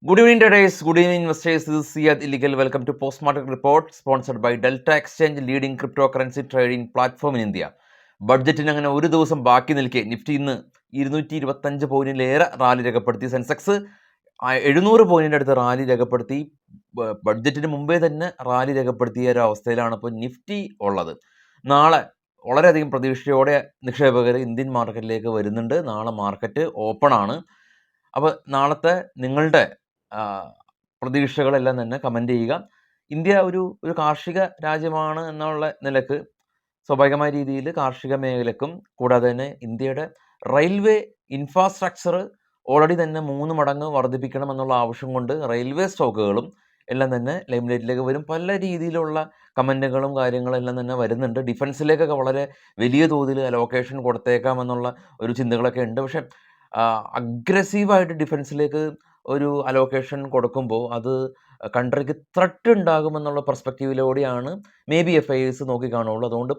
Good evening, traders. Good evening, investors. This is Syed Illegal. Welcome to Post-Market Report, sponsored by Delta Exchange, leading cryptocurrency trading platform in India. ബഡ്ജറ്റിന് അങ്ങനെ ഒരു ദിവസം ബാക്കി നിൽക്കെ Nifty ഇന്ന് 225 പോയിന്റിലേറെ rally രേഖപ്പെടുത്തി. Sensex 700 പോയിന്റിൻ്റെ അടുത്ത് rally രേഖപ്പെടുത്തി. ബഡ്ജറ്റിന് മുമ്പേ തന്നെ റാലി രേഖപ്പെടുത്തിയ ഒരു അവസ്ഥയിലാണ് ഇപ്പോൾ നിഫ്റ്റി ഉള്ളത്. നാളെ വളരെയധികം പ്രതീക്ഷയോടെ നിക്ഷേപകർ ഇന്ത്യൻ മാർക്കറ്റിലേക്ക് വരുന്നുണ്ട്. നാളെ മാർക്കറ്റ് ഓപ്പൺ ആണ്. അപ്പോൾ നാളത്തെ നിങ്ങളുടെ പ്രതീക്ഷകളെല്ലാം തന്നെ കമൻ്റ് ചെയ്യുക. ഇന്ത്യ ഒരു കാർഷിക രാജ്യമാണ് എന്നുള്ള നിലക്ക് സ്വാഭാവികമായ രീതിയിൽ കാർഷിക മേഖലക്കും കൂടാതെ തന്നെ ഇന്ത്യയുടെ റെയിൽവേ ഇൻഫ്രാസ്ട്രക്ചർ ഓൾറെഡി തന്നെ 3 മടങ്ങ് വർദ്ധിപ്പിക്കണം എന്നുള്ള ആവശ്യം കൊണ്ട് റെയിൽവേ സ്റ്റോക്കുകളും എല്ലാം തന്നെ ലൈംലൈറ്റിലേക്ക് വരും. പല രീതിയിലുള്ള കമൻറ്റുകളും കാര്യങ്ങളും എല്ലാം തന്നെ വരുന്നുണ്ട്. ഡിഫൻസിലേക്കൊക്കെ വളരെ വലിയ തോതിൽ അലോക്കേഷൻ കൊടുത്തേക്കാമെന്നുള്ള ഒരു ചിന്തകളൊക്കെ ഉണ്ട്. പക്ഷേ അഗ്രസീവായിട്ട് ഡിഫൻസിലേക്ക് ഒരു അലോക്കേഷൻ കൊടുക്കുമ്പോൾ അത് കൺട്രിക്ക് ത്രട്ട് ഉണ്ടാകുമെന്നുള്ള പെർസ്പെക്റ്റീവിലൂടെയാണ് മേ ബി FIs നോക്കിക്കാണുള്ളൂ. അതുകൊണ്ട്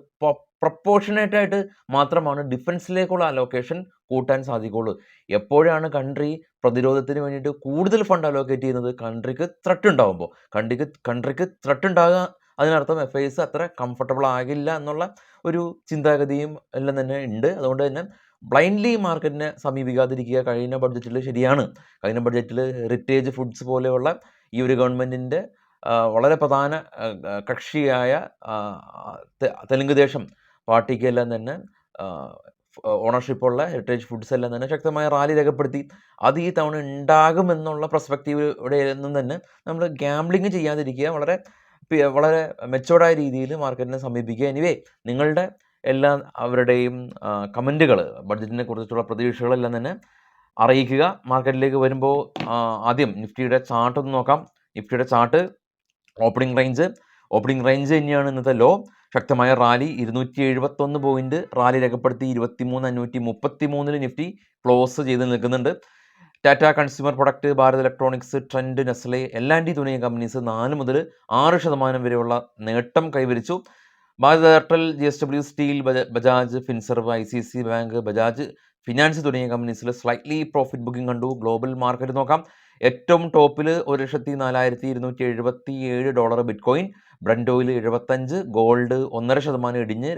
പ്രപ്പോർഷനേറ്റായിട്ട് മാത്രമാണ് ഡിഫൻസിലേക്കുള്ള അലോക്കേഷൻ കൂട്ടാൻ സാധിക്കുള്ളൂ. എപ്പോഴാണ് കൺട്രി പ്രതിരോധത്തിന് വേണ്ടിയിട്ട് കൂടുതൽ ഫണ്ട് അലോക്കേറ്റ് ചെയ്യുന്നത്? കൺട്രിക്ക് ത്രട്ട് ഉണ്ടാകുമ്പോൾ. കൺട്രിക്ക് ത്രട്ട് ഉണ്ടാകുക അതിനർത്ഥം FIs അത്ര കംഫർട്ടബിൾ ആകില്ല എന്നുള്ള ഒരു ചിന്താഗതിയും എല്ലാം തന്നെ ഉണ്ട്. അതുകൊണ്ട് തന്നെ ബ്ലൈൻഡ്ലി മാർക്കറ്റിനെ സമീപിക്കാതിരിക്കുക. കഴിഞ്ഞ ബഡ്ജറ്റിൽ ശരിയാണ്, കഴിഞ്ഞ ബഡ്ജറ്റിൽ റിറ്റേജ് ഫുഡ്സ് പോലെയുള്ള ഈ ഒരു ഗവൺമെൻറ്റിൻ്റെ വളരെ പ്രധാന കക്ഷിയായ തെലുങ്ക് ദേശം പാർട്ടിക്കെല്ലാം തന്നെ ഓണർഷിപ്പുള്ള ഹെറിറ്റേജ് ഫുഡ്സ് എല്ലാം തന്നെ ശക്തമായ റാലി രേഖപ്പെടുത്തി. അത് ഈ തവണ ഉണ്ടാകുമെന്നുള്ള പെർസ്പെക്റ്റീവിലൂടെ ഒന്നും തന്നെ നമ്മൾ ഗാംബ്ലിങ് ചെയ്യാതിരിക്കുക. വളരെ മെച്ചോർഡായ രീതിയിൽ മാർക്കറ്റിനെ സമീപിക്കുക. എനിവേ, നിങ്ങളുടെ എല്ലാ അവരുടെയും കമൻറ്റുകൾ, ബഡ്ജറ്റിനെ കുറിച്ചുള്ള പ്രതീക്ഷകളെല്ലാം തന്നെ അറിയിക്കുക. മാർക്കറ്റിലേക്ക് വരുമ്പോൾ ആദ്യം നിഫ്റ്റിയുടെ ചാർട്ട് ഒന്ന് നോക്കാം. നിഫ്റ്റിയുടെ ചാർട്ട് ഓപ്പണിംഗ് റേഞ്ച് തന്നെയാണ് ഇന്നത്തെ ലോ. ശക്തമായ റാലി 271 പോയിന്റ് റാലി രേഖപ്പെടുത്തി 23,533 നിഫ്റ്റി ക്ലോസ് ചെയ്ത് നിൽക്കുന്നുണ്ട്. Tata consumer product, Bharat electronics, trend, Nestle, L&T തുടങ്ങിയ കമ്പനീസ് 4 മുതൽ 6% വരെയുള്ള നേട്ടം കൈവരിച്ചു. Bharat Airtel, GSW steel, Bajaj Finserv, ICICI bank, Bajaj finance തുടങ്ങിയ കമ്പനീസിൽ സ്ലൈറ്റ്ലി പ്രോഫിറ്റ് ബുക്കിംഗ് കണ്ടു. ഗ്ലോബൽ മാർക്കറ്റ് നോക്കാം. ഏറ്റവും ടോപ്പിൽ 1,04,277 ബിറ്റ്കോയിൻ, ബ്രന്റ് ഓയിൽ 75, ഗോൾഡ് 1.5% ഇടിഞ്ഞ്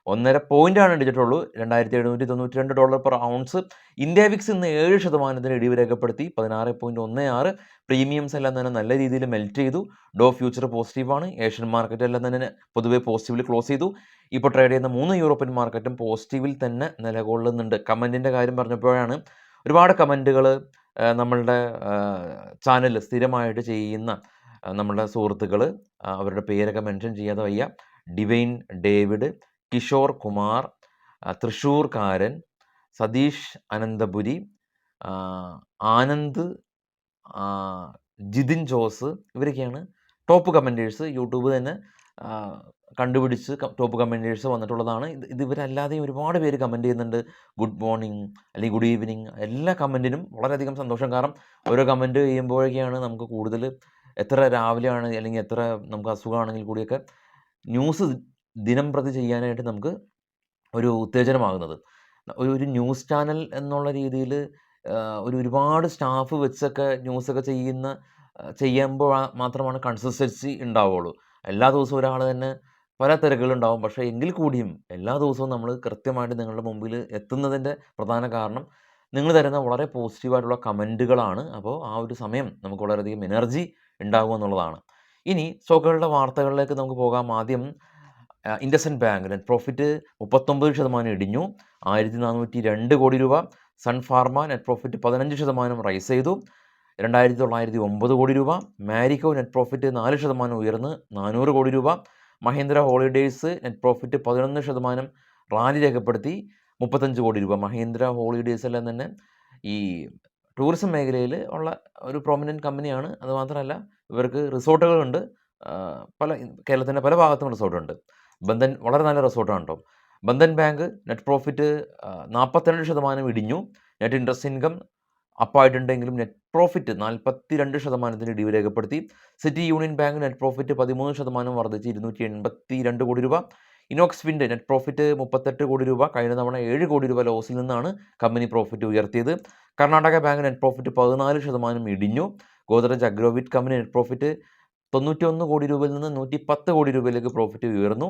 1.5 പോയിന്റാണ് ഇടിച്ചിട്ടുള്ളൂ, $2,792 പെർ ഔൺസ്. ഇന്ത്യ വിക്സ് ഇന്ന് 7% ഇടിവ് രേഖപ്പെടുത്തി 16.16. പ്രീമിയംസ് എല്ലാം തന്നെ നല്ല രീതിയിൽ മെൽറ്റ് ചെയ്തു. ഡോ ഫ്യൂച്ചർ പോസിറ്റീവാണ്. ഏഷ്യൻ മാർക്കറ്റ് എല്ലാം തന്നെ പൊതുവെ പോസിറ്റീവിൽ ക്ലോസ് ചെയ്തു. ഇപ്പോൾ ട്രേഡ് ചെയ്യുന്ന 3 യൂറോപ്യൻ മാർക്കറ്റും പോസിറ്റീവിൽ തന്നെ നിലകൊള്ളുന്നുണ്ട്. കമൻറ്റിൻ്റെ കാര്യം പറഞ്ഞപ്പോഴാണ് ഒരുപാട് കമൻറ്റുകൾ നമ്മളുടെ ചാനൽ സ്ഥിരമായിട്ട് ചെയ്യുന്ന നമ്മളുടെ സുഹൃത്തുക്കൾ, അവരുടെ പേരൊക്കെ മെൻഷൻ ചെയ്യാതെ വയ്യ. ഡിവൈൻ ഡേവിഡ്, കിഷോർ കുമാർ, തൃശ്ശൂർക്കാരൻ, സതീഷ് അനന്തപുരി, ആനന്ദ്, ജിതിൻ ജോസ്, ഇവരൊക്കെയാണ് ടോപ്പ് കമൻറ്റേഴ്സ്. യൂട്യൂബ് തന്നെ കണ്ടുപിടിച്ച് ടോപ്പ് കമൻറ്റേഴ്സ് വന്നിട്ടുള്ളതാണ്. ഇത് ഇവരല്ലാതെ ഒരുപാട് പേര് കമൻറ്റ് ചെയ്യുന്നുണ്ട്. ഗുഡ് മോർണിംഗ് അല്ലെങ്കിൽ ഗുഡ് ഈവനിങ്, എല്ലാ കമൻറ്റിനും വളരെയധികം സന്തോഷം. കാരണം ഓരോ കമൻറ്റ് ചെയ്യുമ്പോഴൊക്കെയാണ് നമുക്ക് കൂടുതൽ എത്ര രാവിലെയാണ് അല്ലെങ്കിൽ എത്ര നമുക്ക് അസുഖമാണെങ്കിൽ കൂടിയൊക്കെ ന്യൂസ് ദിനം പ്രതി ചെയ്യാനായിട്ട് നമുക്ക് ഒരു ഉത്തേജനമാകുന്നത്. ഒരു ന്യൂസ് ചാനൽ എന്നുള്ള രീതിയിൽ ഒരുപാട് സ്റ്റാഫ് വെച്ചൊക്കെ ന്യൂസൊക്കെ ചെയ്യുമ്പോൾ മാത്രമാണ് കൺസിസ്റ്റൻസി ഉണ്ടാവുള്ളൂ. എല്ലാ ദിവസവും ഒരാൾ തന്നെ പല തിരക്കുകളുണ്ടാവും. പക്ഷേ എങ്കിൽ കൂടിയും എല്ലാ ദിവസവും നമ്മൾ കൃത്യമായിട്ട് നിങ്ങളുടെ മുമ്പിൽ എത്തുന്നതിൻ്റെ പ്രധാന കാരണം നിങ്ങൾ തരുന്ന വളരെ പോസിറ്റീവായിട്ടുള്ള കമൻറ്റുകളാണ്. അപ്പോൾ ആ ഒരു സമയം നമുക്ക് വളരെയധികം എനർജി ഉണ്ടാകും എന്നുള്ളതാണ്. ഇനി സ്റ്റോക്കുകളുടെ വാർത്തകളിലേക്ക് നമുക്ക് പോകാം. ആദ്യം ഇൻഡസ്ഇൻഡ് ബാങ്ക് നെറ്റ് പ്രോഫിറ്റ് 39% ഇടിഞ്ഞു, 1,402 കോടി രൂപ. Sun Pharma net profit 15% rise ചെയ്തു, 2,909 കോടി രൂപ. മാരിക്കോ നെറ്റ് പ്രോഫിറ്റ് 4% ഉയർന്ന് 400 കോടി രൂപ. Mahindra holidays net profit 11% rally രേഖപ്പെടുത്തി 35 കോടി രൂപ. മഹീന്ദ്ര ഹോളിഡേയ്സ് എല്ലാം തന്നെ ഈ ടൂറിസം മേഖലയിൽ ഉള്ള ഒരു പ്രോമിനൻറ്റ് കമ്പനിയാണ്. അതുമാത്രമല്ല ഇവർക്ക് റിസോർട്ടുകളുണ്ട്. കേരളത്തിൻ്റെ പല ഭാഗത്തും റിസോർട്ടുണ്ട്. ബന്ധൻ വളരെ നല്ല റിസോർട്ടാണ് കേട്ടോ. ബന്ധൻ ബാങ്ക് നെറ്റ് പ്രോഫിറ്റ് 42% ഇടിഞ്ഞു. നെറ്റ് ഇൻട്രസ്റ്റ് ഇൻകം അപ്പായിട്ടുണ്ടെങ്കിലും നെറ്റ് പ്രോഫിറ്റ് 42% ഇടിവ് രേഖപ്പെടുത്തി. City union bank net profit 13% വർദ്ധിച്ച് 282 കോടി രൂപ. ഇനോക്സ് വിൻഡ് നെറ്റ് പ്രോഫിറ്റ് 38 കോടി രൂപ, കഴിഞ്ഞ തവണ 7 കോടി രൂപ ലോസിൽ നിന്നാണ് കമ്പനി പ്രോഫിറ്റ് ഉയർത്തിയത്. കർണാടക ബാങ്ക് നെറ്റ് പ്രോഫിറ്റ് 14% ഇടിഞ്ഞു. ഗോദ്രേജ് അഗ്രോവിറ്റ് കമ്പനി നെറ്റ് പ്രോഫിറ്റ് 91 കോടി രൂപയിൽ നിന്ന് 110 കോടി രൂപയിലേക്ക് പ്രോഫിറ്റ് ഉയർന്നു.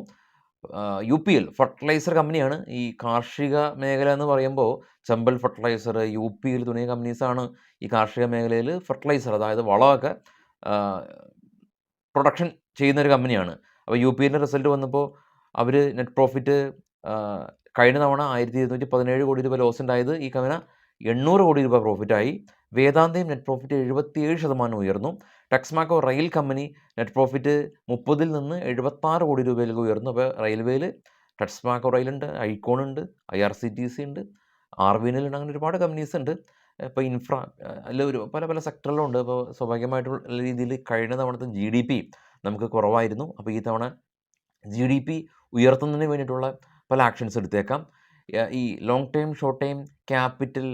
UPL ഫെർട്ടിലൈസർ കമ്പനിയാണ്. ഈ കാർഷിക മേഖല എന്ന് പറയുമ്പോൾ ചമ്പൽ ഫെർട്ടിലൈസർ, UPL തുടങ്ങിയ കമ്പനീസാണ് ഈ കാർഷിക മേഖലയിൽ ഫെർട്ടിലൈസർ, അതായത് വളമൊക്കെ പ്രൊഡക്ഷൻ ചെയ്യുന്നൊരു കമ്പനിയാണ്. അപ്പോൾ UPLൻ്റെ റിസൾട്ട് വന്നപ്പോൾ അവർ നെറ്റ് പ്രോഫിറ്റ് കഴിഞ്ഞ തവണ 1217 കോടി രൂപ ലോസ് ഉണ്ടായത് ഈ കമ്പനി 800 കോടി രൂപ പ്രോഫിറ്റായി. വേദാന്തയും നെറ്റ് പ്രോഫിറ്റ് 77% ഉയർന്നു. Texmaco rail company net profit 30 നിന്ന് 76 കോടി രൂപയിലേക്ക് ഉയർന്നു. അപ്പോൾ റെയിൽവേയിൽ ടെക്സ്മാക്കോ റെയിലുണ്ട്, ഐക്കോൺ ഉണ്ട്, IRCTC ഉണ്ട്, RVNL ഉണ്ട്, അങ്ങനെ ഒരുപാട് കമ്പനീസ് ഉണ്ട്. ഇപ്പോൾ ഇൻഫ്ര അല്ല ഒരു പല സെക്ടറിലും ഉണ്ട്. അപ്പോൾ സ്വാഭാവികമായിട്ടുള്ള രീതിയിൽ കഴിഞ്ഞ തവണത്തെ GDP നമുക്ക് കുറവായിരുന്നു. അപ്പോൾ ഈ തവണ GDP ഉയർത്തുന്നതിന് വേണ്ടിയിട്ടുള്ള പല ആക്ഷൻസ് എടുത്തേക്കാം. ഈ long time short time capital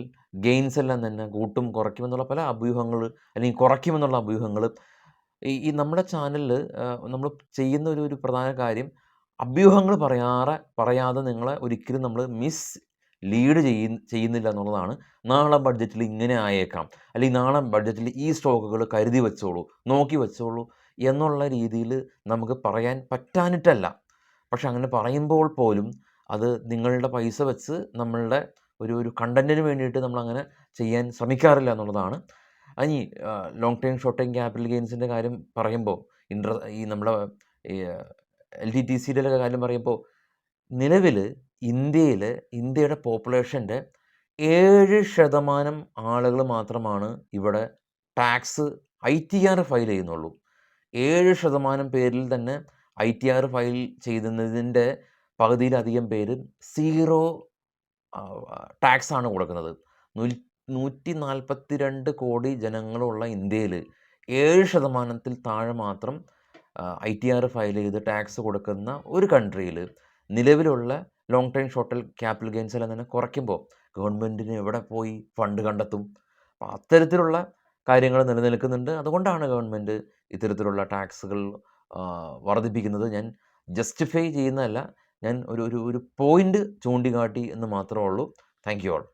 gains എല്ലാം തന്നെ കൂട്ടും കുറയ്ക്കുമെന്നുള്ള പല അഭ്യൂഹങ്ങൾ, അല്ലെങ്കിൽ കുറയ്ക്കുമെന്നുള്ള അഭ്യൂഹങ്ങൾ ഈ നമ്മുടെ ചാനലിൽ നമ്മൾ ചെയ്യുന്ന ഒരു പ്രധാന കാര്യം, അഭ്യൂഹങ്ങൾ പറയാതെ നിങ്ങളെ ഒരിക്കലും നമ്മൾ ലീഡ് ചെയ്യുന്നില്ല എന്നുള്ളതാണ്. നാളെ ബഡ്ജറ്റിൽ ഇങ്ങനെ ആയേക്കാം, അല്ലെങ്കിൽ നാളെ ബഡ്ജറ്റിൽ ഈ സ്റ്റോക്കുകൾ കരുതി വെച്ചോളൂ, നോക്കി വെച്ചോളൂ എന്നുള്ള രീതിയിൽ നമുക്ക് പറയാൻ പറ്റാനിട്ടല്ല. പക്ഷെ അങ്ങനെ പറയുമ്പോൾ പോലും അത് നിങ്ങളുടെ പൈസ വെച്ച് നമ്മളുടെ ഒരു കണ്ടൻറ്റിന് വേണ്ടിയിട്ട് നമ്മളങ്ങനെ ചെയ്യാൻ ശ്രമിക്കാറില്ല എന്നുള്ളതാണ്. ഇനി long time short time capital ഗെയിൻസിൻ്റെ കാര്യം പറയുമ്പോൾ ഈ നമ്മുടെ LTTCയുടെ കാര്യം പറയുമ്പോൾ നിലവിൽ ഇന്ത്യയുടെ പോപ്പുലേഷൻ്റെ 7% ആളുകൾ മാത്രമാണ് ഇവിടെ ടാക്സ് ITR ഫയൽ ചെയ്യുന്നുള്ളൂ. 7% പേരിൽ തന്നെ ITR ഫയൽ ചെയ്യുന്നതിൻ്റെ പകുതിയിലധികം പേര് 0 ടാക്സാണ് കൊടുക്കുന്നത്. 142 കോടി ജനങ്ങളുള്ള ഇന്ത്യയിൽ 7%-ത്തിൽ താഴെ മാത്രം ITR ഫയൽ ചെയ്ത് ടാക്സ് കൊടുക്കുന്ന ഒരു കൺട്രിയിൽ നിലവിലുള്ള long time short time capital gains എല്ലാം തന്നെ കുറയ്ക്കുമ്പോൾ ഗവൺമെൻറ്റിന് എവിടെ പോയി ഫണ്ട് കണ്ടെത്തും? അപ്പോൾ അത്തരത്തിലുള്ള കാര്യങ്ങൾ നിലനിൽക്കുന്നുണ്ട്. അതുകൊണ്ടാണ് ഗവൺമെൻറ് ഇത്തരത്തിലുള്ള ടാക്സുകൾ വർദ്ധിപ്പിക്കുന്നത്. ഞാൻ ജസ്റ്റിഫൈ ചെയ്യുന്നതല്ല, ഞാൻ ഒരു പോയിൻ്റ് ചൂണ്ടിക്കാട്ടി എന്ന് മാത്രമേ ഉള്ളൂ. Thank you all.